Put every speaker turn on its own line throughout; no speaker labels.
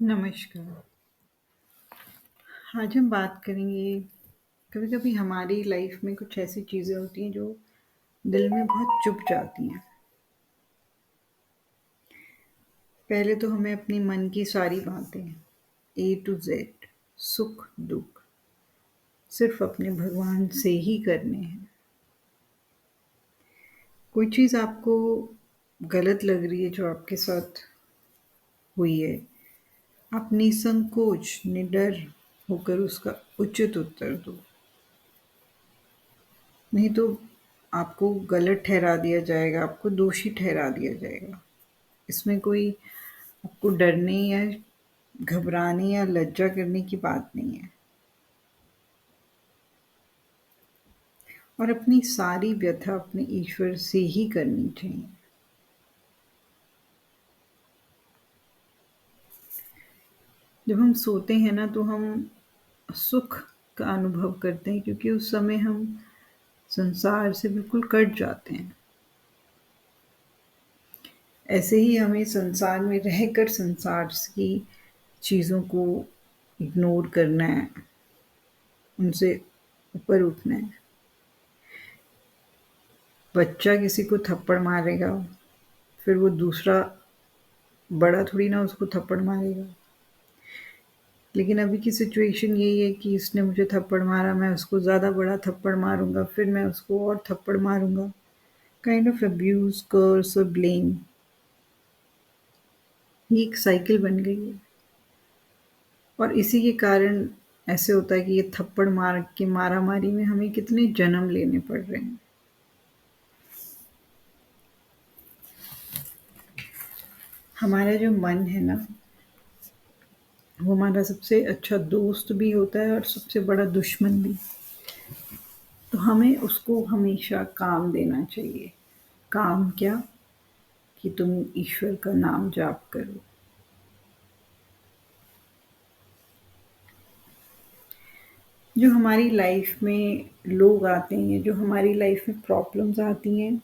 नमस्कार। आज हम बात करेंगे कभी-कभी हमारी लाइफ में कुछ ऐसी चीज़ें होती हैं जो दिल में बहुत चुभ जाती हैं। पहले तो हमें अपने मन की सारी बातें ए टू ज़ेड सुख-दुख सिर्फ़ अपने भगवान से ही करने हैं। कोई चीज़ आपको गलत लग रही है जो आपके साथ हुई है, आप निसंकोच, निडर होकर उसका उचित उत्तर दो। नहीं तो आपको गलत ठहरा दिया जाएगा, आपको दोषी ठहरा दिया जाएगा। इसमें कोई आपको डरने या घबराने या लज्जा करने की बात नहीं है। और अपनी सारी व्यथा अपने ईश्वर से ही करनी चाहिए। जब हम सोते हैं ना तो हम सुख का अनुभव करते हैं क्योंकि उस समय हम संसार से बिल्कुल कट जाते हैं। ऐसे ही हमें संसार में रहकर संसार की चीज़ों को इग्नोर करना है, उनसे ऊपर उठना है। बच्चा किसी को थप्पड़ मारेगा, फिर वो दूसरा बड़ा थोड़ी ना उसको थप्पड़ मारेगा। लेकिन अभी की सिचुएशन यही है कि इसने मुझे थप्पड़ मारा, मैं उसको ज़्यादा बड़ा थप्पड़ मारूँगा, फिर मैं उसको और थप्पड़ मारूँगा। काइंड ऑफ अब्यूज़, कर्स और ब्लेम, ये एक साइकिल बन गई है। और इसी के कारण ऐसे होता है कि ये थप्पड़ मार के मारा-मारी में हमें कितने जन्म लेने पड़ रहे हैं। हमारा जो मन है ना, वो हमारा सबसे अच्छा दोस्त भी होता है और सबसे बड़ा दुश्मन भी। तो हमें उसको हमेशा काम देना चाहिए। काम क्या? कि तुम ईश्वर का नाम जाप करो। जो हमारी लाइफ में लोग आते हैं, जो हमारी लाइफ में प्रॉब्लम्स आती हैं,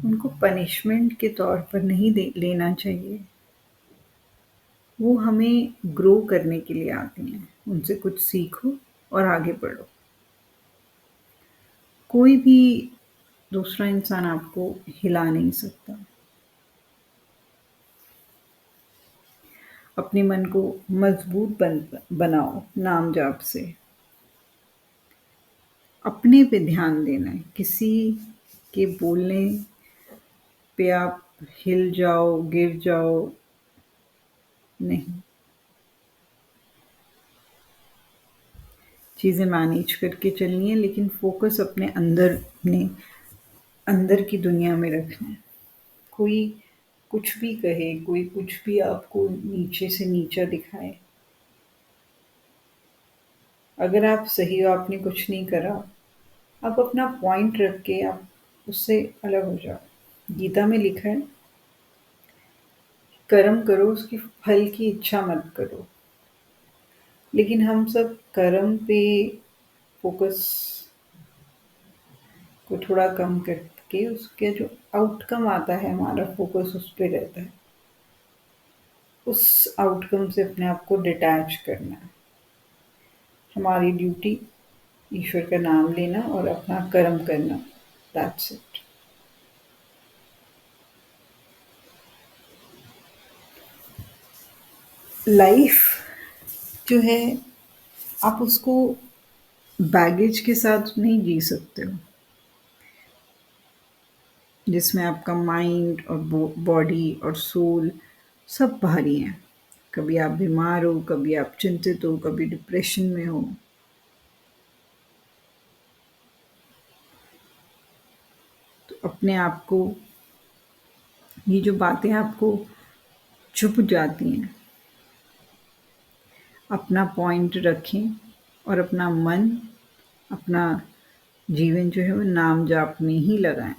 उनको पनिशमेंट के तौर पर नहीं दे लेना चाहिए। वो हमें ग्रो करने के लिए आते हैं। उनसे कुछ सीखो और आगे बढ़ो। कोई भी दूसरा इंसान आपको हिला नहीं सकता। अपने मन को मजबूत बनाओ नाम जाप से। अपने पे ध्यान देना है, किसी के बोलने पे आप हिल जाओ, गिर जाओ नहीं। चीज़ें मैनेज करके चलनी है लेकिन फ़ोकस अपने अंदर की दुनिया में रखना है। कोई कुछ भी कहे, कोई कुछ भी आपको नीचे से नीचा दिखाए, अगर आप सही हो, आपने कुछ नहीं करा, आप अपना पॉइंट रख के आप उससे अलग हो जाओ। गीता में लिखा है, कर्म करो उसकी फल की इच्छा मत करो। लेकिन हम सब कर्म पे फ़ोकस को थोड़ा कम करके उसके जो आउटकम आता है हमारा फ़ोकस उस पे रहता है। उस आउटकम से अपने आप को डिटैच करना है। हमारी ड्यूटी ईश्वर का नाम लेना और अपना कर्म करना, दैट्स इट। लाइफ जो है आप उसको बैगेज के साथ नहीं जी सकते हो, जिसमें आपका माइंड और बॉडी और सोल सब भारी हैं। कभी आप बीमार हो, कभी आप चिंतित हो, कभी डिप्रेशन में हो। तो अपने आप को, ये जो बातें आपको चुभ जाती हैं, अपना पॉइंट रखें और अपना मन, अपना जीवन जो है वो नाम जाप में ही लगाएँ।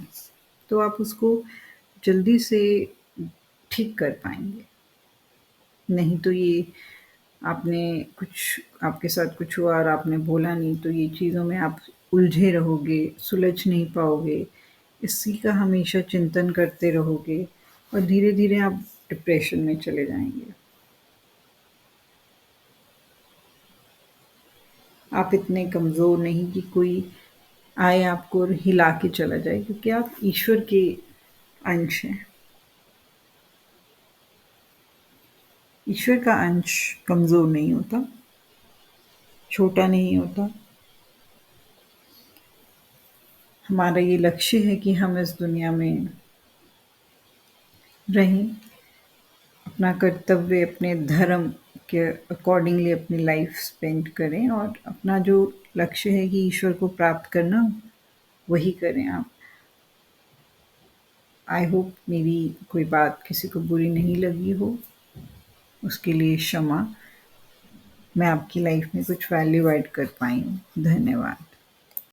तो आप उसको जल्दी से ठीक कर पाएँगे। नहीं तो ये आपने कुछ आपके साथ कुछ हुआ और आपने बोला नहीं तो ये चीज़ों में आप उलझे रहोगे, सुलझ नहीं पाओगे, इसी का हमेशा चिंतन करते रहोगे और धीरे-धीरे आप डिप्रेशन में चले जाएँगे। आप इतने कमज़ोर नहीं कि कोई आए आपको और हिला के चला जाए, क्योंकि आप ईश्वर के अंश हैं। ईश्वर का अंश कमज़ोर नहीं होता, छोटा नहीं होता। हमारा ये लक्ष्य है कि हम इस दुनिया में रहें, अपना कर्तव्य, अपने धर्म के अकॉर्डिंगली अपनी लाइफ स्पेंड करें और अपना जो लक्ष्य है कि ईश्वर को प्राप्त करना, वही करें आप। आई होप मेरी कोई बात किसी को बुरी नहीं लगी हो, उसके लिए क्षमा। मैं आपकी लाइफ में कुछ वैल्यू ऐड कर पाई हूँ। धन्यवाद।